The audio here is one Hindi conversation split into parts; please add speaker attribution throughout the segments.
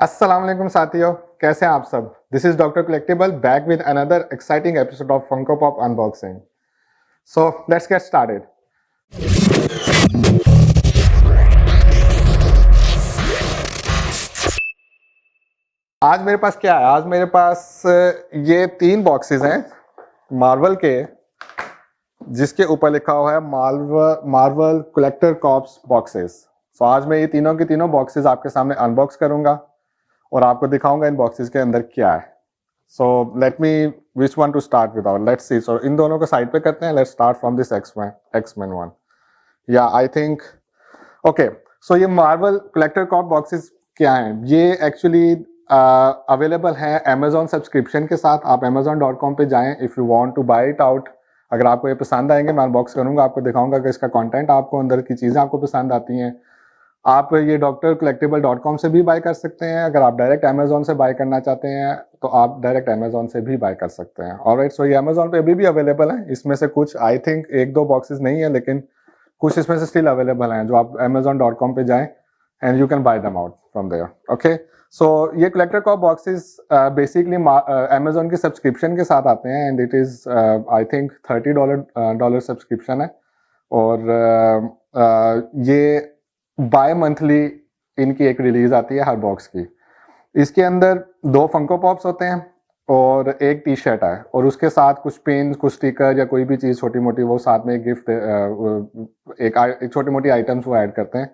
Speaker 1: अस्सलाम वालेकुम साथियों, कैसे हैं आप सब। This is doctor collectible back with another exciting episode of Funko Pop unboxing. So let's get started. आज मेरे पास क्या है, आज मेरे पास ये 3 बॉक्सेस हैं मार्वल के, जिसके ऊपर लिखा हुआ है मार्वल कलेक्टर कॉर्प्स बॉक्सेस। सो आज मैं ये तीनों के तीनों बॉक्सेस आपके सामने अनबॉक्स करूंगा और आपको दिखाऊंगा इन बॉक्सेस के अंदर क्या है। So let me which one to start with our, let's see. So इन दोनों को साइड पे करते हैं। Let's start from this X-Men one. या आई थिंक ओके। सो ये मार्वल कलेक्टर कॉर्प बॉक्सेस क्या हैं, ये एक्चुअली अवेलेबल हैं अमेजोन सब्सक्रिप्शन के साथ। आप amazon.com पे जाएं if you want to buy it out. अगर आपको ये पसंद आएंगे, मैं अनबॉक्स करूंगा, आपको दिखाऊंगा कि इसका कंटेंट, आपको अंदर की चीज़ें आपको पसंद आती हैं। आप ये drcollectible.com से भी बाय कर सकते हैं। अगर आप डायरेक्ट अमेजोन से बाय करना चाहते हैं तो आप डायरेक्ट अमेजोन से भी बाय कर सकते हैं। ऑलराइट, सो ये अमेजोन पे अभी भी अवेलेबल है। इसमें से कुछ आई थिंक 1-2 बॉक्सेस नहीं है, लेकिन कुछ इसमें से स्टिल अवेलेबल हैं जो आप amazon.com पे जाएं and you can buy them out from there. Okay, so ये collector corp boxes basically Amazon की सब्सक्रिप्शन के साथ आते हैं and it is I think $30 subscription है। और ये बाय मंथली इनकी एक रिलीज आती है हर बॉक्स की। इसके अंदर 2 फंको पॉप्स होते हैं और एक टी शर्ट है, और उसके साथ कुछ पेन, कुछ स्टिकर या कोई भी चीज़ छोटी मोटी वो साथ में एक गिफ्ट, एक छोटी मोटी आइटम्स वो ऐड करते हैं।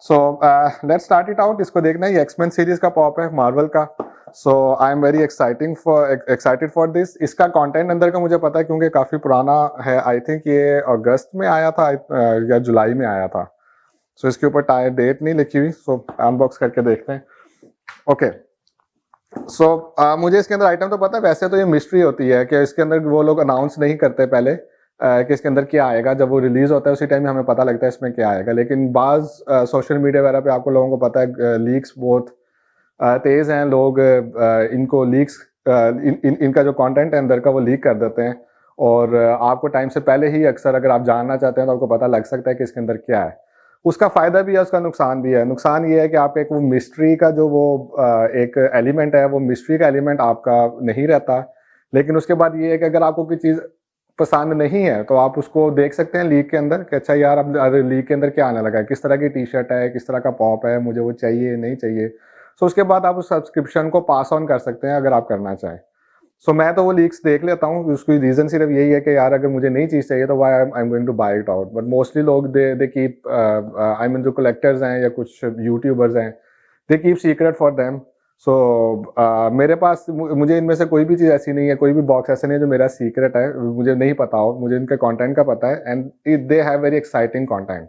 Speaker 1: So let's start it out. इसको देखना है, ये एक्समैन सीरीज का पॉप है मार्वल का। So I am very excited for this. इसका कंटेंट अंदर का मुझे पता है क्योंकि काफ़ी पुराना है। आई थिंक ये अगस्त में आया था या जुलाई में आया था। सो इसके ऊपर टायर डेट नहीं लिखी हुई। सो अनबॉक्स करके देखते हैं। ओके, सो मुझे इसके अंदर आइटम तो पता है। वैसे तो ये मिस्ट्री होती है कि इसके अंदर वो लोग अनाउंस नहीं करते पहले कि इसके अंदर क्या आएगा। जब वो रिलीज होता है उसी टाइम हमें पता लगता है इसमें क्या आएगा। लेकिन बाज सोशल मीडिया वगैरह पे आपको लोगों को पता है लीक्स बहुत तेज हैं। लोग इनको लीक्स इनका जो कंटेंट है अंदर का वो लीक कर देते हैं, और आपको टाइम से पहले ही अक्सर अगर आप जानना चाहते हैं तो आपको पता लग सकता है कि इसके अंदर क्या है। उसका फ़ायदा भी है, उसका नुकसान भी है। नुकसान ये है कि आपका एक वो मिस्ट्री का जो वो एक एलिमेंट है, वो मिस्ट्री का एलिमेंट आपका नहीं रहता। लेकिन उसके बाद ये है कि अगर आपको कोई चीज़ पसंद नहीं है तो आप उसको देख सकते हैं लीक के अंदर कि अच्छा यार, अब लीक के अंदर क्या आने लगा है, किस तरह की टी शर्ट है, किस तरह का पॉप है, मुझे वो चाहिए नहीं चाहिए। सो उसके बाद आप उस सब्सक्रिप्शन को पास ऑन कर सकते हैं अगर आप करना चाहें। सो मैं तो वो लीक्स देख लेता हूँ। उसकी रीज़न सिर्फ यही है कि यार अगर मुझे नई चीज़ चाहिए तो why I am going to buy it out. But mostly लोग दे कीप, आई मीन जो कलेक्टर्स हैं या कुछ यूट्यूबर्स हैं, they keep secret for them. So मेरे पास मुझे इनमें से कोई भी चीज़ ऐसी नहीं है, कोई भी बॉक्स ऐसा नहीं है जो मेरा सीक्रेट है, मुझे नहीं पता हो। मुझे इनके कंटेंट का पता है and they have very exciting content.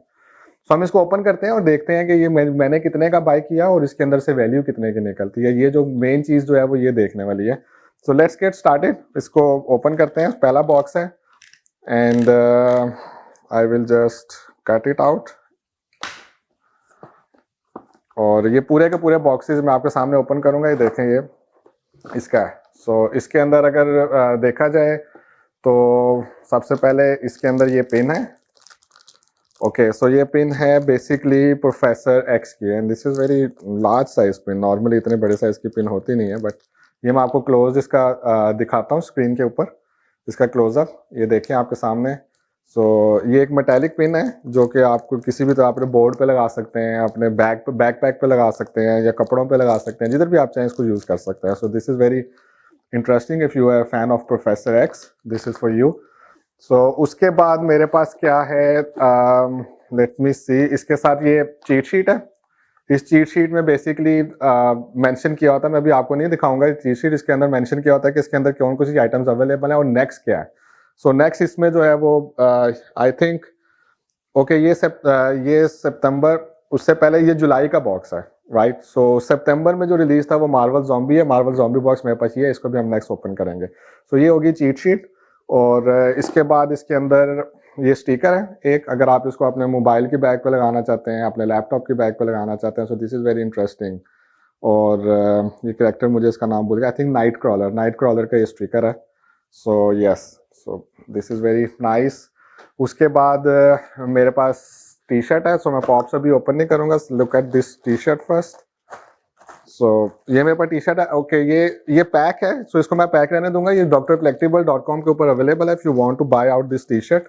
Speaker 1: So हम इसको ओपन करते हैं और देखते हैं कि ये मैंने कितने का बाय किया और इसके अंदर से वैल्यू कितने की निकलती है। ये जो मेन चीज़ जो है वो ये देखने वाली है। So let's get started. इसको ओपन करते हैं। पहला बॉक्स है and I will just cut it out. और ये पूरे के पूरे बॉक्सेस मैं आपके सामने ओपन करूंगा। ये देखें, ये इसका है। सो इसके अंदर अगर देखा जाए तो सबसे पहले इसके अंदर ये पेन है। ओके, सो ये पिन है बेसिकली प्रोफेसर एक्स की and this is very large size pin. Normally इतने बड़े साइज की पिन होती नहीं है, बट ये मैं आपको क्लोज इसका दिखाता हूँ स्क्रीन के ऊपर, इसका क्लोजअप। ये देखें आपके सामने। सो ये एक मेटेलिक पिन है जो कि आपको किसी भी तरह अपने बोर्ड पे लगा सकते हैं, अपने बैकपैक पे लगा सकते हैं या कपड़ों पे लगा सकते हैं, जिधर भी आप चाहें इसको यूज़ कर सकते हैं। So this is very interesting. If you are fan of Professor X, this is for you. So उसके बाद मेरे पास क्या है, लेट मी सी। इसके साथ ये चीट शीट है। इस चीट शीट में बेसिकली मेंशन किया होता है, मैं अभी आपको नहीं दिखाऊंगा चीट शीट। इसके अंदर मेंशन किया होता है कि इसके अंदर कौन कौन सी आइटम्स अवेलेबल है और नेक्स्ट क्या है। सो नेक्स्ट इसमें जो है वो आई थिंक ओके, ये सितंबर, उससे पहले ये जुलाई का बॉक्स है, राइट। सो सितंबर में जो रिलीज था वो मार्वल ज़ॉम्बी है। मार्वल ज़ॉम्बी बॉक्स मेरे पास ये है, इसको भी हम नेक्स्ट ओपन करेंगे। सो ये होगी चीट शीट। और इसके बाद इसके अंदर ये स्टिकर है एक, अगर आप इसको अपने मोबाइल की बैग पे लगाना चाहते हैं, अपने लैपटॉप की बैग पे लगाना चाहते हैं। So this is very interesting. और ये कैरेक्टर मुझे इसका नाम भूल गया, आई थिंक नाइट क्रॉलर का ये स्टिकर है। So yes, so this is very nice. उसके बाद मेरे पास टी शर्ट है। सो मैं पॉप से भी ओपन नहीं करूँगा। Look at this T shirt first. So ये मेरे पास टी शर्ट है. ओके, ये पैक है. सो इसको मैं पैक रहने दूंगा. ये drcollectible.com के ऊपर अवेलेबल है if you want to buy out this T shirt.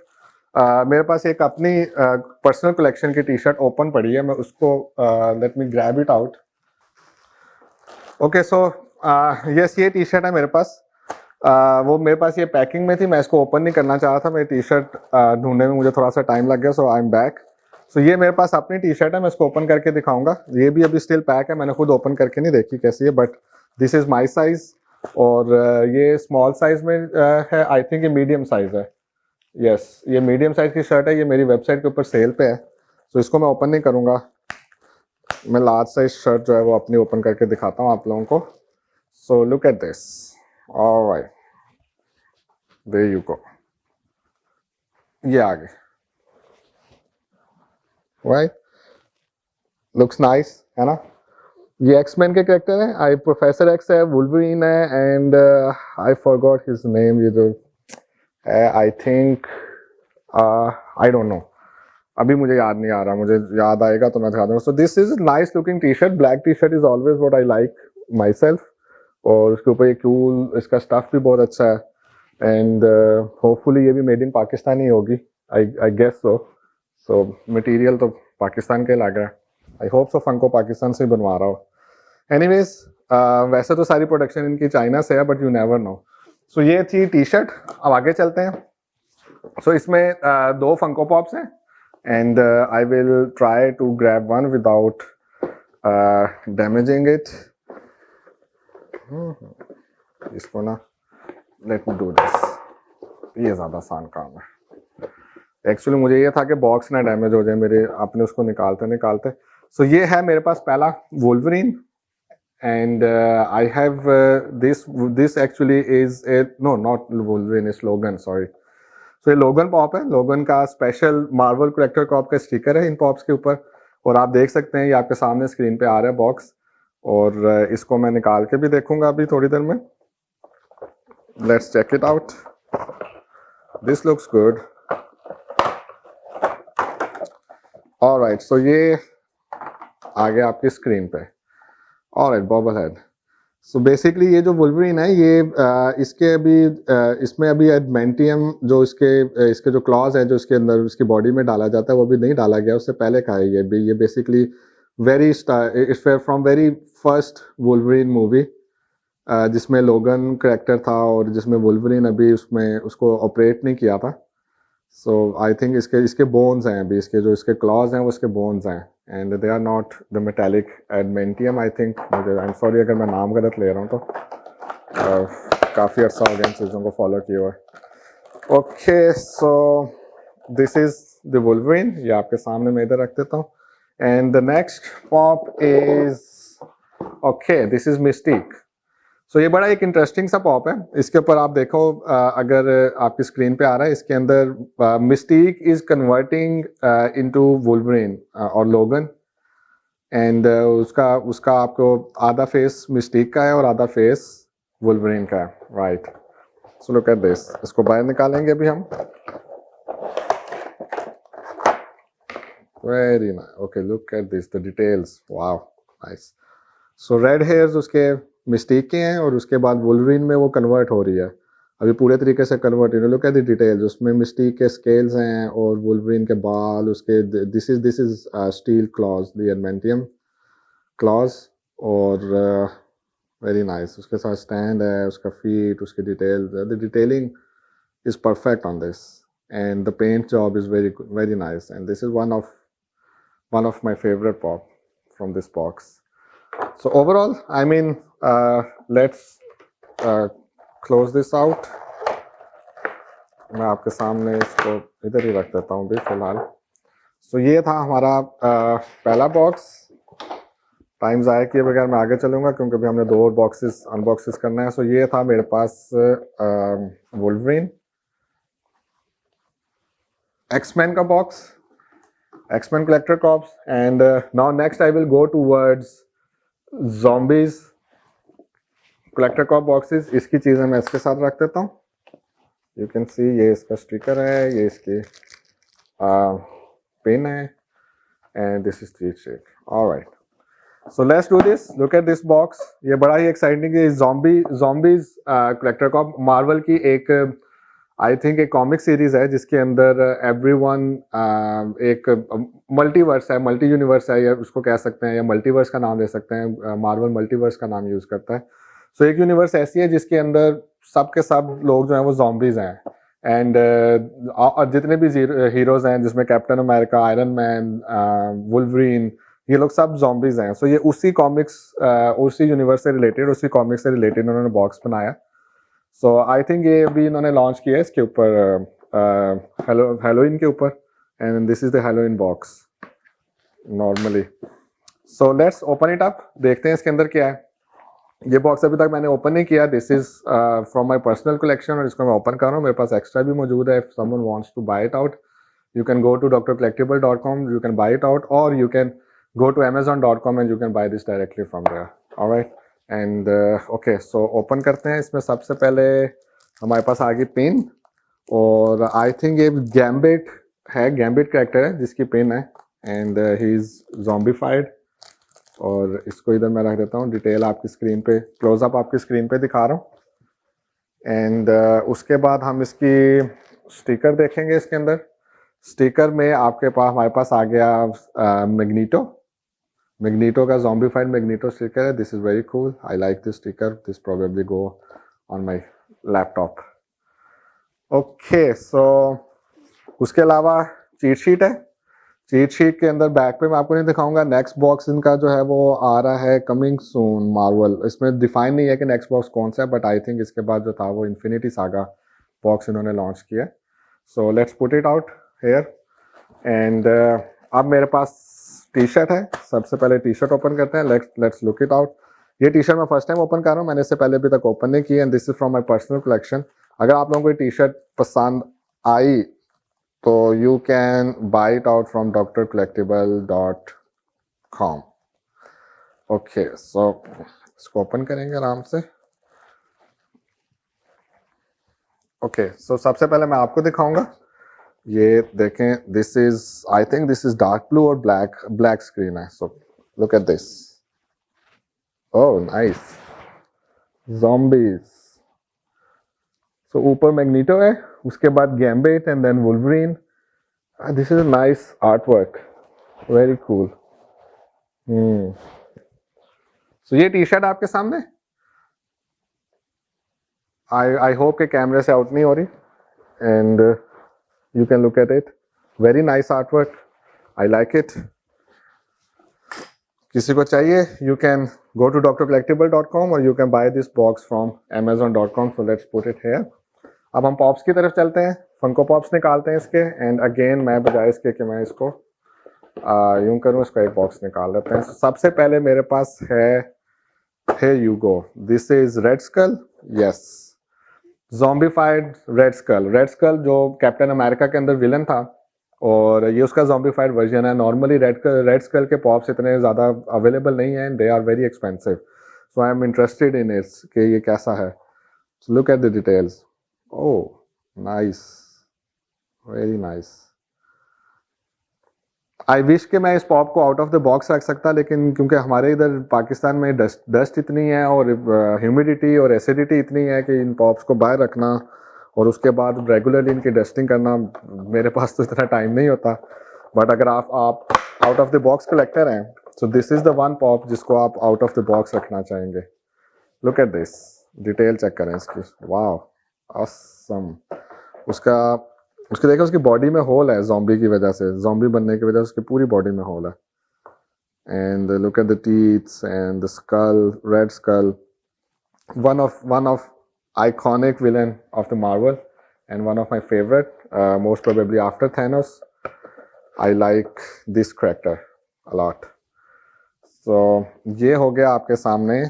Speaker 1: मेरे पास एक अपनी पर्सनल कलेक्शन की टी शर्ट ओपन पड़ी है. मैं उसको let me grab it out. Okay, so yes, ये टी शर्ट है मेरे पास. वो मेरे पास ये पैकिंग में थी. मैं इसको ओपन नहीं करना चाह रहा था. मेरी टी शर्ट ढूंढने में मुझे थोड़ा सा टाइम लग गया. सो आई एम बैक. सो ये मेरे पास अपनी टी शर्ट है. मैं इसको ओपन करके दिखाऊंगा. ये भी अभी स्टिल पैक है. मैंने खुद ओपन करके नहीं देखी कैसी है, but this is my size. और ये स्मॉल साइज में है. आई थिंक ये मीडियम साइज है. यस, ये मीडियम साइज की शर्ट है. ये मेरी वेबसाइट के ऊपर सेल पे है. सो इसको मैं ओपन नहीं करूँगा. मैं लार्ज साइज शर्ट जो है वो अपनी ओपन करके दिखाता हूँ आप लोगों को. So look at this. Alright, there you go. ये आ गए. राइट, लुक्स नाइस है ना. ये एक्समैन के कैरेक्टर है. आई प्रोफेसर एक्स है, वुल्वरीन है, and I forgot his name. ये जो है, I think, I don't know, अभी मुझे याद नहीं आ रहा. मुझे याद आएगा तो मैं दिखा दूंगा. सो this is nice looking T shirt. Black T shirt is always what I like my self. और उसके ऊपर ये कूल, इसका स्टफ भी बहुत अच्छा है. एंड होपफुली ये भी मेड इन पाकिस्तान ही होगी. I guess so. So material तो पाकिस्तान के लग रहा है. I hope so Funko Pakistan से ही बनवा रहा हो. एनीवेज, वैसे तो सारी प्रोडक्शन इनकी चाइना से है, बट यू नेवर नो. सो ये थी टी शर्ट. अब आगे चलते हैं. सो इसमें दो फंको पॉप्स हैं. And I will try to grab one without damaging it. इसको ना, let me do this. ये ज़्यादा आसान काम है. एक्चुअली मुझे ये था कि बॉक्स ना डैमेज हो जाए मेरे. आपने उसको निकालते. सो ये है मेरे पास पहला Wolverine. And I have this actually is a, no not Wolverine, is Logan, sorry. तो ये लोगन पॉप है. लोगन का स्पेशल मार्वल कलेक्टर कॉप का स्टिकर है इन पॉप्स के ऊपर. और आप देख सकते हैं ये आपके सामने स्क्रीन पे आ रहा है बॉक्स. और इसको मैं निकाल के भी देखूंगा अभी थोड़ी देर में. Let's check it out. This looks good. Alright, so ये आ गया आपकी स्क्रीन पे. Alright, bobble head. So basically ये जो वुल्वरीन है, ये इसके अभी इसमें अभी एडमेंटियम जो इसके जो क्लॉज है जो इसके अंदर इसकी बॉडी में डाला जाता है वो अभी नहीं डाला गया. उससे पहले का है ये basically it's from very first Wolverine movie, जिसमें लोगन करेक्टर था और जिसमें वुल्वरीन अभी उसमें उसको ऑपरेट नहीं किया था. सो आई थिंक इसके बोन्स हैं अभी. इसके क्लॉज हैं वो इसके बोन्स हैं. And they are not the metallic adamantium I think. मुझे, आई एम सॉरी अगर मैं नाम गलत ले रहा हूँ तो. काफ़ी अर्सा हो गया इन चीज़ों को फॉलो किए हुए. Okay, so this is the Wolverine. ये आपके सामने मैं इधर रख देता हूँ. And the next pop is, okay, this is Mystique. So ये बड़ा एक इंटरेस्टिंग सा पॉप है. इसके ऊपर आप देखो, अगर आपकी स्क्रीन पे आ रहा है, इसके अंदर mistake is converting into Wolverine और लोगन. एंड उसका आपको आधा फेस मिस्टिक का है और आधा फेस वुल्वरीन का है. Right, so look at this. इसको बाहर निकालेंगे अभी हम. Very nice. Okay, look at this, the details. Wow, nice. So red hairs उसके मिस्टेक के हैं और उसके बाद वुल्वरीन में वो कन्वर्ट हो रही है. अभी पूरे तरीके से convert. Look at the details. उसमें मिस्टेक के स्केल्स हैं और वुल्वरीन के बाल उसके. This is steel claws, the adamantium claws. और वेरी नाइस. उसके साथ स्टैंड है, उसका फीट, उसकी details. The detailing is perfect on this. And the paint job is very nice. And this is one of my favourite pop from this box. So overall, I mean, let's close this out. मैं आपके सामने इसको इधर ही रख देता हूँ भी फिलहाल. सो ये था हमारा पहला बॉक्स. टाइम ज़ाया किए बगैर मैं आगे चलूँगा क्योंकि अभी हमने 2 और बॉक्सेस अनबॉक्सेस करना है. सो ये था मेरे पास वुल्वरीन एक्समैन का बॉक्स, X Men collector corps. And now next I will go towards zombies collector corps boxes. इसकी चीज़ें मैं इसके साथ रख देता हूँ. यू कैन सी ये इसका स्टिकर है, ये इसकी पिन है, and this is 3 shake. Alright, so let's do this, look at this box. ये बड़ा ही एक्साइटिंग है। zombies कलेक्टर का मार्वल की एक आई थिंक एक कॉमिक सीरीज है जिसके अंदर एवरीवन एक मल्टीवर्स है, मल्टी यूनिवर्स है, या उसको कह सकते हैं, या मल्टीवर्स का नाम दे सकते हैं। मार्वल मल्टीवर्स का नाम यूज करता है। सो एक यूनिवर्स ऐसी है जिसके अंदर सब के सब लोग जो हैं वो zombies हैं। एंड और जितने भी हीरोज हैं जिसमें captain America, iron man, Wolverine, ये लोग सब zombies हैं। सो ये उसी कॉमिक्स उसी यूनिवर्स से रिलेटेड, उसी कॉमिक्स से रिलेटेड उन्होंने बॉक्स बनाया। सो आई थिंक ये भी इन्होंने लॉन्च किया है इसके ऊपर हेलोइन के ऊपर। And this is the Halloween box normally. So let's open it up, देखते हैं इसके अंदर क्या है। ये बॉक्स अभी तक मैंने ओपन नहीं किया। This is from my personal collection और इसको मैं ओपन कर रहा हूँ। मेरे पास एक्स्ट्रा भी मौजूद है। If someone wants to buy it out, you can go to drcollectible.com, you can buy it out, or you can go to amazon.com and you can buy this directly from there. All right, and okay, so open करते हैं। इसमें सबसे पहले हमारे पास आ गई पेन, और आई थिंक ये गैम्बिट है, गैम्बिट कैरेक्टर है जिसकी पेन है, एंड ही इज zombified। और इसको इधर मैं रख देता हूँ। डिटेल आपकी स्क्रीन पे, क्लोजअप आपकी स्क्रीन पे दिखा रहा हूँ। एंड उसके बाद हम इसकी स्टिकर देखेंगे। इसके अंदर स्टिकर में आपके पास, हमारे पास आ गया मैग्नीटो का zombified मैग्नीटो स्टिकर है। This is very cool, I like this sticker, this probably go on my laptop. Okay, so उसके अलावा चीट शीट है। चीट शीट के अंदर बैक पे मैं आपको नहीं दिखाऊंगा। नेक्स्ट बॉक्स इनका जो है वो आ रहा है कमिंग सून मार्वल। इसमें डिफाइन नहीं है कि नेक्स्ट बॉक्स कौन सा है, बट आई थिंक इसके बाद जो था वो इन्फिनिटी सागा बॉक्स इन्होंने लॉन्च किया। So let's put it out here. And अब मेरे पास टी शर्ट है। सबसे पहले टी शर्ट ओपन करते हैं। Let's look it out. ये टी शर्ट मैं फर्स्ट टाइम ओपन कर रहा हूँ, मैंने इससे पहले अभी तक ओपन नहीं की। And this is from my personal collection. अगर आप लोगों को टी शर्ट पसंद आई तो you can buy it out from drcollectible.com। Okay, so इसको ओपन करेंगे आराम से। ओके, सो सबसे पहले मैं आपको दिखाऊंगा। ये देखें, this is, I think this is dark blue और ब्लैक स्क्रीन है। So look at this. Oh nice, zombies। So ऊपर मैग्नीटो है, उसके बाद Gambit and then Wolverine. This is a nice art work, very cool. So ये टी शर्ट आपके सामने, आई होप के कैमरे से आउट नहीं हो रही। And you can look at it, very nice artwork, I like it। किसी को चाहिए you can go to drcollectible.com or you can buy this box from amazon.com। so let's put it here। अब हम पॉप्स की तरफ चलते हैं, फंको पॉप्स निकालते हैं इसके। एंड अगेन मैं बजाय इसके कि मैं इसको यूं करूं, इसका एक बॉक्स निकाल लेते हैं। सबसे पहले मेरे पास है, here you go, this is Red Skull, yes, zombified Red Skull जो कैप्टन अमेरिका के अंदर विलन था, और ये उसका zombified वर्जन है। नॉर्मली रेड स्कल के पॉप्स इतने ज़्यादा अवेलेबल नहीं हैं, they are very expensive. So I am interested in its कि ये कैसा है। Look at the details. Oh nice, very nice. I wish कि मैं इस पॉप को आउट ऑफ द बॉक्स रख सकता, लेकिन क्योंकि हमारे इधर पाकिस्तान में डस्ट इतनी है और ह्यूमिडिटी और एसिडिटी इतनी है कि इन पॉप्स को बाहर रखना और उसके बाद रेगुलरली इनकी डस्टिंग करना, मेरे पास तो इतना टाइम नहीं होता। बट अगर आप out of the box collector हैं, so this is the one pop जिसको आप आउट ऑफ द बॉक्स रखना चाहेंगे। Look at this, detail check करें इसकी, वाह ऑसम। उसके देखो, उसकी बॉडी में होल है ज़ॉम्बी की वजह से, ज़ॉम्बी बनने की वजह से उसकी पूरी बॉडी में होल है। And look at the teeths and the skull, Red Skull, one of iconic villain of the Marvel and one of my favorite, most probably after Thanos। I like this character a lot। so ये हो गया आपके सामने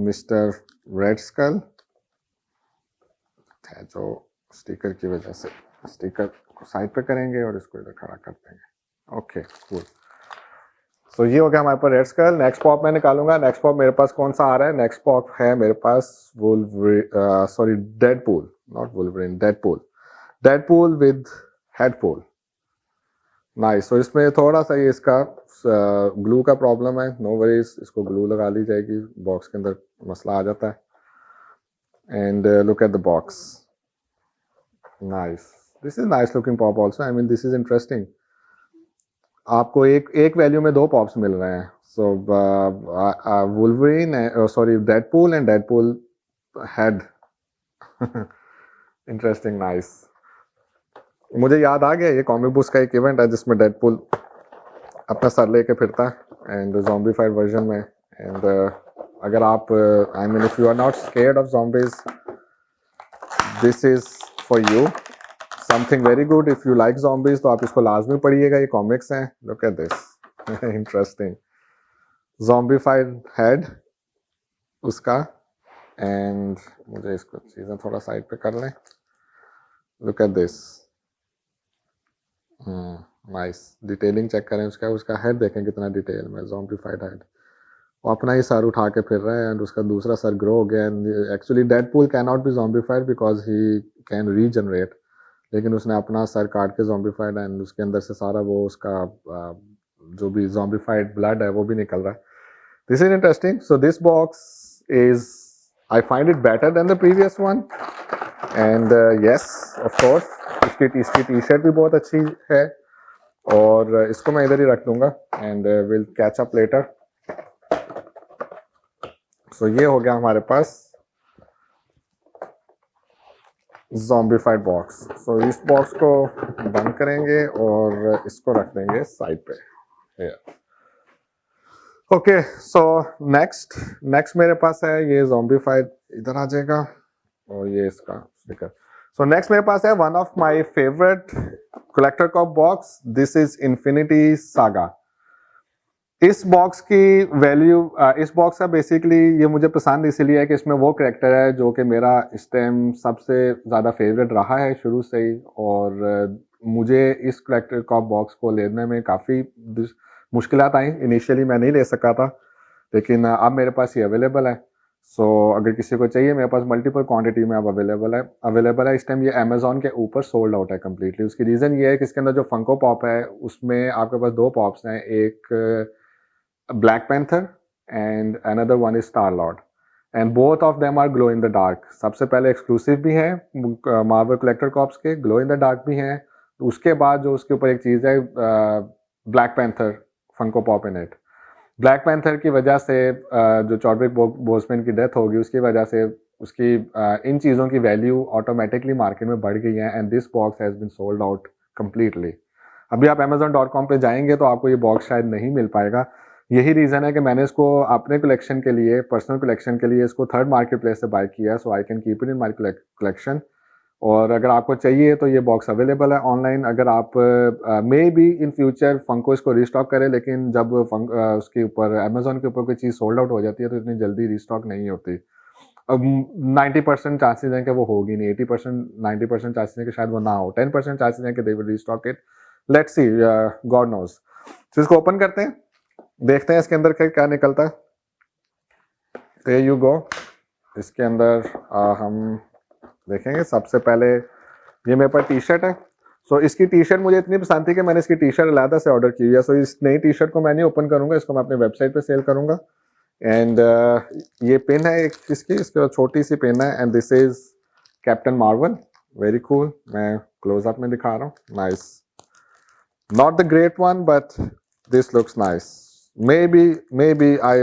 Speaker 1: मिस्टर रेड स्कल है, जो स्टिकर की वजह से, स्टिकर को साइड पे करेंगे और इसको इधर खड़ा कर देंगे। Okay cool. सो ये हो गया हमारे पास रेड स्कल। नेक्स्ट पॉप मैं निकालूंगा। नेक्स्ट पॉप मेरे पास कौन सा आ रहा है? नेक्स्ट पॉप है मेरे पास Deadpool, not Wolverine, Deadpool with Headpool. Nice. तो इसमें थोड़ा सा ये इसका ग्लू का प्रॉब्लम है, नो वरीज, इसको ग्लू लगा ली जाएगी, बॉक्स के अंदर मसला आ जाता है। And look at the box, nice, this is nice looking pop also, I mean this is interesting. आपको एक एक वैल्यू में दो पॉप्स मिल रहे हैं। So Wolverine, sorry Deadpool and Deadpool head. Interesting, nice. मुझे याद आ गया, ये कॉमिक बुक्स का एक इवेंट है जिसमें डेडपूल अपना सर लेके फिरता है एंड ज़ॉम्बीफाइड वर्जन में। एंड अगर आप, I mean if you are not scared of zombies, this is for you, something very good. If you like zombies तो आप इसको लाजमी पढ़िएगा, ये कॉमिक्स हैं। Look at this, interesting. Zombified head उसका, एंड मुझे इसको चीज़ें थोड़ा साइड पे कर लें। Look at this, nice. Detailing check करें उसका, उसका हेड देखें कितना डिटेल में, ज़ॉम्बीफाइड हेड। वो अपना ही सर उठा के फिर रहा है एंड उसका दूसरा सर ग्रो हो गया। And actually Deadpool can not be ज़ॉम्बीफाइड because he can regenerate, लेकिन उसने अपना सर काट के ज़ॉम्बीफाइड एंड उसके अंदर से सारा वो उसका जो भी ज़ॉम्बीफाइड ब्लड है वो भी निकल रहा है। This is interesting. So this box is, I find it better than the previous one. And yes, of course इसकी टी शर्ट भी बहुत अच्छी है, और इसको मैं इधर ही रख दूंगा and will catch up later. So ये हो गया हमारे पास ज़ॉम्बीफाइड बॉक्स। सो इस बॉक्स को बंद करेंगे और इसको रख देंगे साइड पे। ओके, सो नेक्स्ट मेरे पास है ये ज़ॉम्बीफाइड, इधर आ जाएगा, और ये इसका स्टिकर। सो नेक्स्ट मेरे पास है one of my favourite collector corp box, this is infinity saga. इस बॉक्स की वैल्यू, इस बॉक्स का बेसिकली ये मुझे पसंद इसलिए है कि इसमें वो करेक्टर है जो कि मेरा इस टाइम सबसे ज़्यादा फेवरेट रहा है शुरू से ही, और मुझे इस कलेक्टर कॉप बॉक्स को लेने में काफ़ी मुश्किलात आई। इनिशियली मैं नहीं ले सका था, लेकिन अब मेरे पास ये अवेलेबल है। सो अगर किसी को चाहिए, मेरे पास मल्टीपल क्वांटिटी में अब अवेलेबल है इस टाइम। ये अमेजोन के ऊपर सोल्ड आउट है कम्प्लीटली। उसकी रीज़न ये है कि इसके अंदर जो फंको पॉप है उसमें आपके पास दो पॉप्स हैं, एक Black Panther and another one is Star-Lord, and both of them are glow in the dark। सबसे पहले एक्सक्लूसिव भी है मार्वल कलेक्टर कॉप्स के, ग्लो इन द डार्क भी हैं। उसके बाद जो उसके ऊपर एक चीज़ है, Black Panther Funko pop in it. Black Panther की वजह से जो चॉडविक बोसमैन की डेथ होगी उसकी वजह से उसकी इन चीज़ों की वैल्यू ऑटोमेटिकली मार्केट में बढ़ गई है, and this box has been sold out completely. अभी आप amazon.com पे जाएंगे तो आपको ये बॉक्स शायद नहीं मिल पाएगा। यही रीज़न है कि मैंने इसको अपने कलेक्शन के लिए, पर्सनल कलेक्शन के लिए इसको थर्ड मार्केट प्लेस से बाय किया, so I can keep it in my collection. और अगर आपको चाहिए तो ये बॉक्स अवेलेबल है ऑनलाइन। अगर आप may be in future Funko इसको रीस्टॉक करें, लेकिन जब उसके ऊपर अमेजोन के ऊपर कोई चीज़ सोल्ड आउट हो जाती है तो इतनी जल्दी रीस्टॉक नहीं होती। अब 90% चांसेस हैं कि वो होगी नहीं, 80% 90% चांसेस हैं कि शायद वो ना हो, 10% चांसेस हैं कि they will restock it. Let's see, God knows. तो इसको ओपन करते हैं, देखते हैं इसके अंदर क्या निकलता है। There you go. इसके अंदर हम देखेंगे। सबसे पहले ये मेरे पास टी शर्ट है। सो इसकी टी शर्ट मुझे इतनी पसंद थी कि मैंने इसकी टी शर्ट अलहदा से ऑर्डर की है। सो इस नई टी शर्ट को मैं नहीं ओपन करूंगा, इसको मैं अपने वेबसाइट पे सेल करूंगा। एंड ये पेन है एक इसके बाद छोटी सी पेन है, and this is Captain Marvel, very cool. मैं क्लोजअप में दिखा रहा हूँ, nice, not the great one but this looks nice. Maybe I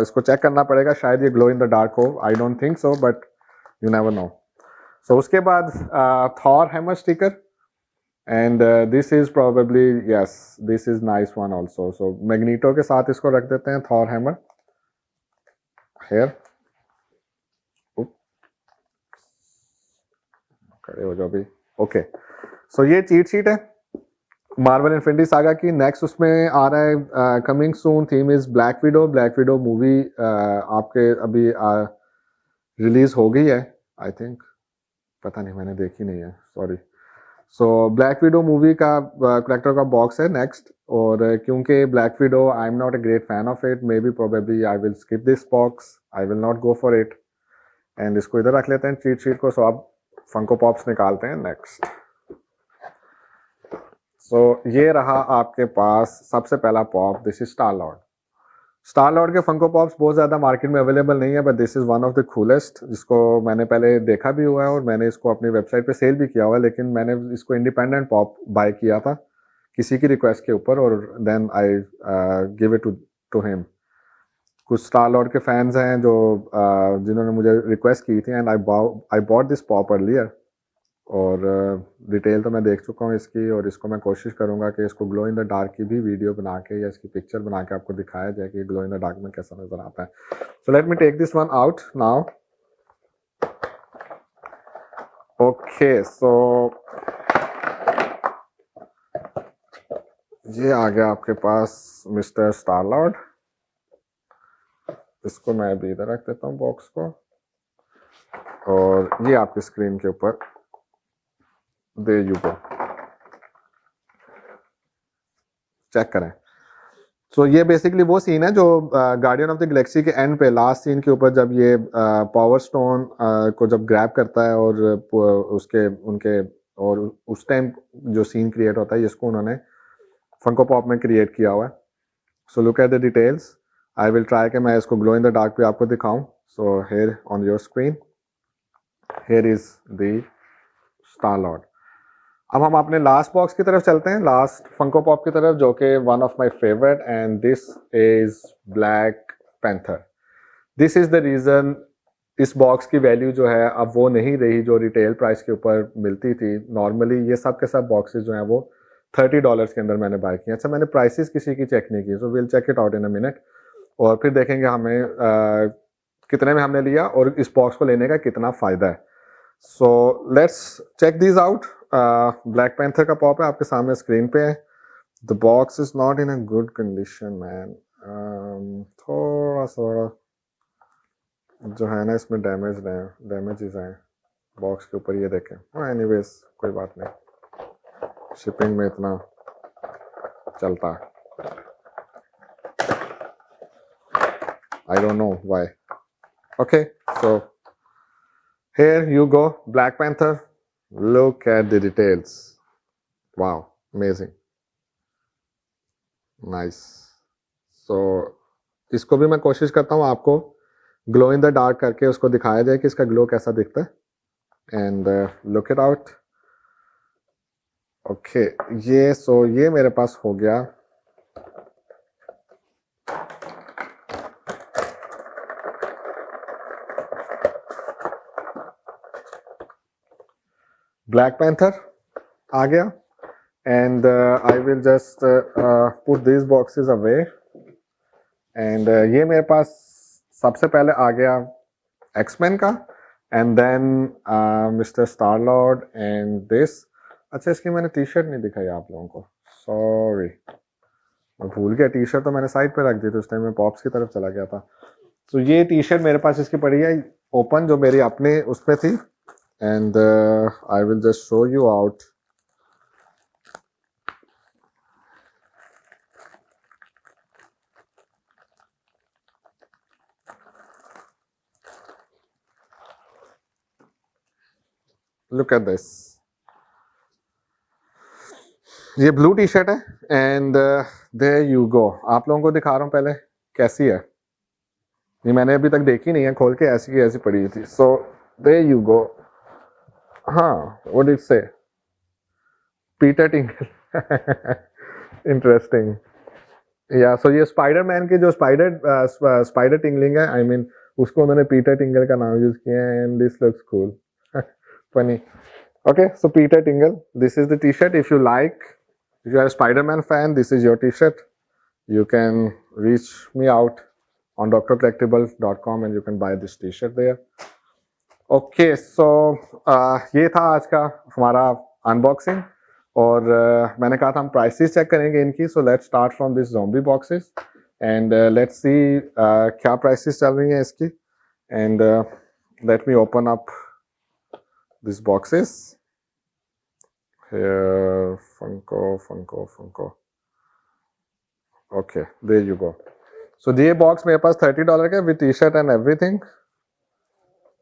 Speaker 1: इसको चेक करना पड़ेगा, शायद ये ग्लो इन द डार्क हो, I don't think so, but you never know. So उसके बाद Thor hammer sticker, and this is probably, yes, this is nice one also. So Magneto के साथ इसको रख देते हैं, थॉर हैमर हेयर। खड़े हो जाओ भी। ओके, सो ये चीट शीट है मार्वल इन्फिनिटी सागा की। नेक्स्ट उसमें आ रहा है coming soon, theme is black window. Black window movie आपके अभी रिलीज हो गई है आई थिंक, पता नहीं, मैंने देखी नहीं है, sorry. So black window movie का कलेक्टर का बॉक्स है नेक्स्ट, और क्योंकि black window I am not a great fan of it, may be probably I will skip this box, I will not go for it. And इसको इधर रख लेते हैं चीट शीट को। सो अब फंको पॉप्स निकालते हैं नेक्स्ट। सो ये रहा आपके पास सबसे पहला pop, this is star Lord. Star Lord के फंको पॉप्स बहुत ज़्यादा मार्केट में अवेलेबल नहीं है, but this is one of the coolest, जिसको मैंने पहले देखा भी हुआ है और मैंने इसको अपनी वेबसाइट पे सेल भी किया हुआ है, लेकिन मैंने इसको इंडिपेंडेंट पॉप बाय किया था किसी की रिक्वेस्ट के ऊपर, और then I give it to him. कुछ स्टार लॉर्ड के फैंस हैं जो जिन्होंने मुझे रिक्वेस्ट की थी, and I bought this pop earlier, और डिटेल तो मैं देख चुका हूँ इसकी, और इसको मैं कोशिश करूँगा कि इसको ग्लो इन द डार्क की भी वीडियो बना के या इसकी पिक्चर बना के आपको दिखाया जाए कि ग्लो इन द डार्क में कैसा नज़र आता है। So let me take this one out now. Okay, so ये आ गया आपके पास मिस्टर स्टार लॉर्ड। इसको मैं अभी इधर रख देता हूँ बॉक्स को, और ये आपकी स्क्रीन के ऊपर, दे यू गो, चेक करें। सो ये बेसिकली वो सीन है जो गार्डियन ऑफ द गैलेक्सी के एंड पे लास्ट सीन के ऊपर, जब ये पावर स्टोन को जब ग्रैब करता है और उसके उनके, और उस टाइम जो सीन क्रिएट होता है, इसको उन्होंने फंको पॉप में क्रिएट किया हुआ है। So look at the details. I will try कि मैं इसको ग्लो इन द डार्क पे आपको दिखाऊं। So here on your screen, here is the star Lord. अब हम अपने लास्ट बॉक्स की तरफ चलते हैं, लास्ट फंको पॉप की तरफ, जो कि one of my favourite, and this is black panther. This is the reason इस बॉक्स की वैल्यू जो है अब वो नहीं रही जो रिटेल प्राइस के ऊपर मिलती थी। नॉर्मली ये सब के सब बॉक्सेस जो हैं वो $30 के अंदर मैंने बाय किए। अच्छा, मैंने प्राइसेस किसी की चेक नहीं की, so will check it out in a minute, और फिर देखेंगे हमें कितने में हमने लिया और इस बॉक्स को लेने का कितना फ़ायदा है। So let's check this out. Black Panther का पॉप है, आपके सामने स्क्रीन पे है। The box is not in a good condition man, थोड़ा सा जो है ना इसमें डैमेजेस हैं बॉक्स के ऊपर, ये देखें। एनीवेज कोई बात नहीं, शिपिंग में इतना चलता है, I don't know why. Okay, so here you go, Black Panther. Look at the details. Wow, amazing, nice. So इसको भी मैं कोशिश करता हूँ आपको ग्लो इन द डार्क करके उसको दिखाया जाए कि इसका ग्लो कैसा दिखता है, and look it out. Okay, ये मेरे पास हो गया ब्लैक पैंथर आ गया, and I will just put this boxes away, and ये मेरे पास सबसे पहले आ गया एक्समैन का, and then mister Star Lord, and this. अच्छा, इसकी मैंने टी शर्ट नहीं दिखाई आप लोगों को, सॉरी, मैं भूल गया। टी शर्ट तो मैंने साइड पे रख दी थी, उस टाइम मैं पॉप्स की तरफ चला गया था। तो ये टी शर्ट मेरे पास इसकी पड़ी है ओपन, जो मेरी अपने उस पर थी, and I will just show you out. Look at this, ये ब्लू टी शर्ट है, एंड देयर यू गो। आप लोगों को दिखा रहा हूँ पहले कैसी है, ये मैंने अभी तक देखी नहीं है खोल के, ऐसी की ऐसी पड़ी थी। So there you go. हाँ, what did it say, Peter Tinkle, interesting. Yeah so ये स्पाइडरमैन के जो स्पाइडर टिंगलिंग है, आई मीन उसको उन्होंने पीटर टिंगल का नाम यूज किया है, and this looks cool, funny. Okay, so Peter Tingle, this is the t-shirt. If you like, if you are a Spider-Man fan, this is your t-shirt. You can reach me out on drcollectibles.com and you can buy this t-shirt there. Okay, so ये था आज का हमारा अनबॉक्सिंग, और मैंने कहा था हम प्राइसेस चेक करेंगे इनकी। सो let's start from this zombie boxes, and let's see क्या प्राइसेस चल रही हैं इसकी, and let me open up this boxes. Here, Funko. Okay, there you go. So ये बॉक्स मेरे पास $30 का with t-shirt and everything,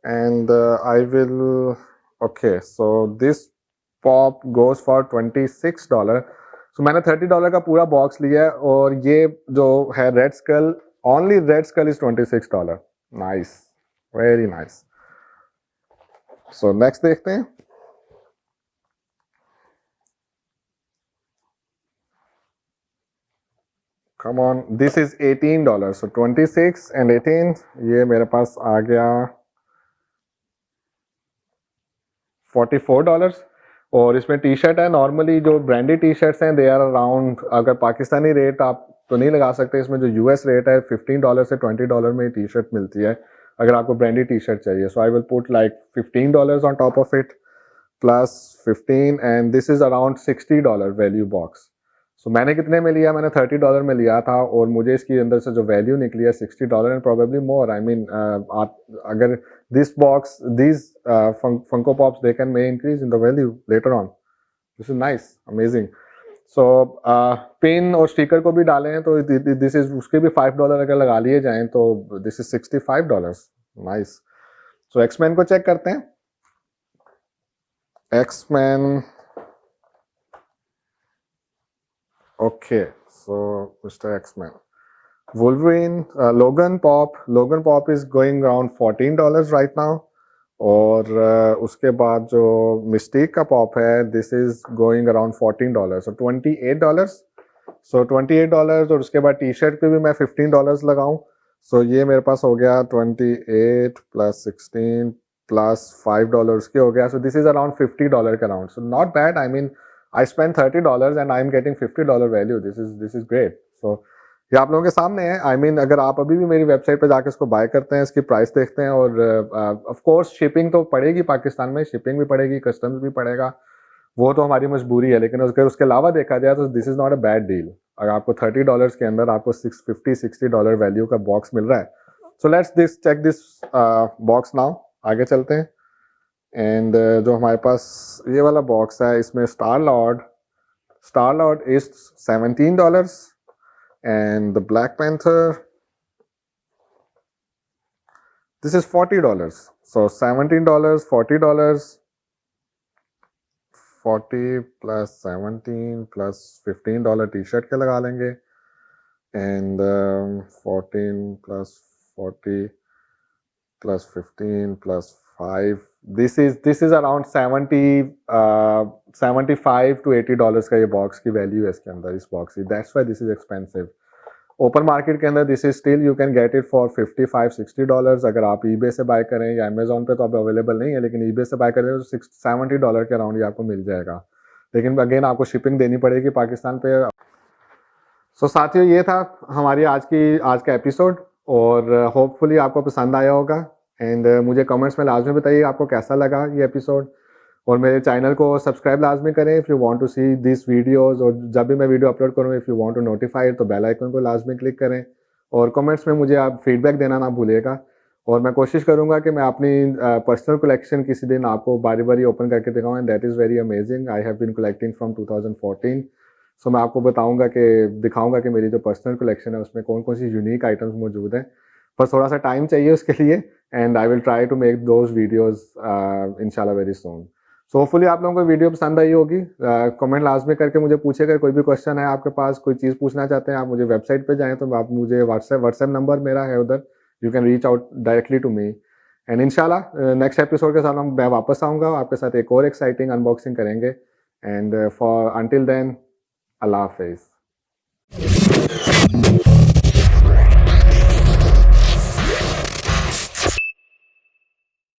Speaker 1: and I will. Okay, so this pop goes for $26. सो मैंने $30 का पूरा बॉक्स लिया है और ये जो है Red Skull, only Red Skull is $26. Nice, very nice. So next देखते हैं. Come on, this is $18. So 26 and 18, ये मेरे पास आ गया $44. और इसमें टी शर्ट है. नॉर्मली जो ब्रांडेड टी शर्ट्स हैं दे आर अराउंड, अगर पाकिस्तानी रेट आप तो नहीं लगा सकते, इसमें जो यूएस रेट है $15 से $20 में टी शर्ट मिलती है अगर आपको ब्रांडेड टी शर्ट चाहिए. So I will put like $15 on top of it plus 15 and this is around $60 value box. So मैंने कितने में लिया? मैंने $30 में लिया था और मुझे इसकी अंदर से जो वैल्यू निकली है $60 and probably more. I mean अगर this box, these Funko Pops, they can may increase in the value later on. This is nice, amazing. So pin और स्टिकर को भी डाले हैं तो this is उसके भी $5 अगर लगा लिए जाएं तो this is $65. Nice. So X-Men को चेक करते हैं. X-Men. Okay, so Mr. X-Men. Wolverine, Logan Pop is going around $14 right now. और उसके बाद जो मिस्टीक का पॉप है दिस इज गोइंग अराउंड $14. सो $28. सो $28 और उसके बाद टी शर्ट पे भी मैं $15 लगाऊं. सो ये मेरे पास हो गया 28 प्लस 16 प्लस $5 उसके हो गया. सो दिस इज अराउंड $50 के around. So not bad. I mean I spend $30 and I am getting $50 value. This is great. So ये आप लोगों के सामने है. आई मीन अगर आप अभी भी मेरी वेबसाइट पे जाकर इसको बाय करते हैं, इसकी प्राइस देखते हैं और ऑफ कोर्स शिपिंग तो पड़ेगी पाकिस्तान में, शिपिंग भी पड़ेगी, कस्टम्स भी पड़ेगा, वो तो हमारी मजबूरी है. लेकिन अगर उसके अलावा देखा जाए तो this is not a bad deal. अगर आपको $30 के अंदर आपको $50-60 वैल्यू का बॉक्स मिल रहा है. So let's check this box now. आगे चलते हैं. एंड जो हमारे पास ये वाला बॉक्स है इसमें star Lord is $17. And the Black Panther, this is $40. So $17, $40, 40 plus 17 plus $15 t-shirt के लगा लेंगे. And 14 plus 40 plus 15 plus 5. This is around $75 to $80 का ये बॉक्स की वैल्यू है इसके अंदर, इस बॉक्स की. That's why this is expensive. Open market के अंदर this is still you can get it for $55-60. अगर आप ईबे से बाय करें या अमेजोन पे तो अब अवेलेबल नहीं है, लेकिन ईबे से बाय करें तो $70 के अराउंड ये आपको मिल जाएगा. लेकिन अगेन आपको शिपिंग देनी पड़ेगी पाकिस्तान पे. सो साथियों ये था हमारी आज का एपिसोड और होपफुली आपको पसंद आया होगा. एंड मुझे कमेंट्स में लाजमी बताइए आपको कैसा लगा ये एपिसोड. और मेरे चैनल को सब्सक्राइब लाजमी करें if you want to see this videos. और जब भी मैं वीडियो अपलोड करूँ if you want to notify तो बेल आइकन को लाजमी क्लिक करें. और कमेंट्स में मुझे आप फीडबैक देना ना भूलिएगा. और मैं कोशिश करूँगा कि मैं अपनी पर्सनल कलेक्शन किसी दिन आपको बारी बारी ओपन करके दिखाऊँ. And that is very amazing. I have been collecting from 2014. So मैं आपको दिखाऊँगा कि मेरी जो पर्सनल कलेक्शन है उसमें कौन कौन सी यूनिक आइटम्स मौजूद हैं. बस थोड़ा सा टाइम चाहिए उसके लिए. And I will try to make those videos इंशाल्लाह वेरी सून. सो होपफुली आप लोगों को वीडियो पसंद आई होगी. कमेंट लाजमी करके मुझे पूछेगा. कोई भी क्वेश्चन है आपके पास, कोई चीज़ पूछना चाहते हैं, आप मुझे वेबसाइट पे जाएं तो आप मुझे व्हाट्सएप नंबर मेरा है उधर, you can reach out directly to me. And इंशाल्लाह नेक्स्ट एपिसोड के साथ मैं वापस आऊँगा आपके साथ एक और एक्साइटिंग अनबॉक्सिंग करेंगे. एंड फॉर अंटिल देन अल्लाह हाफिज़.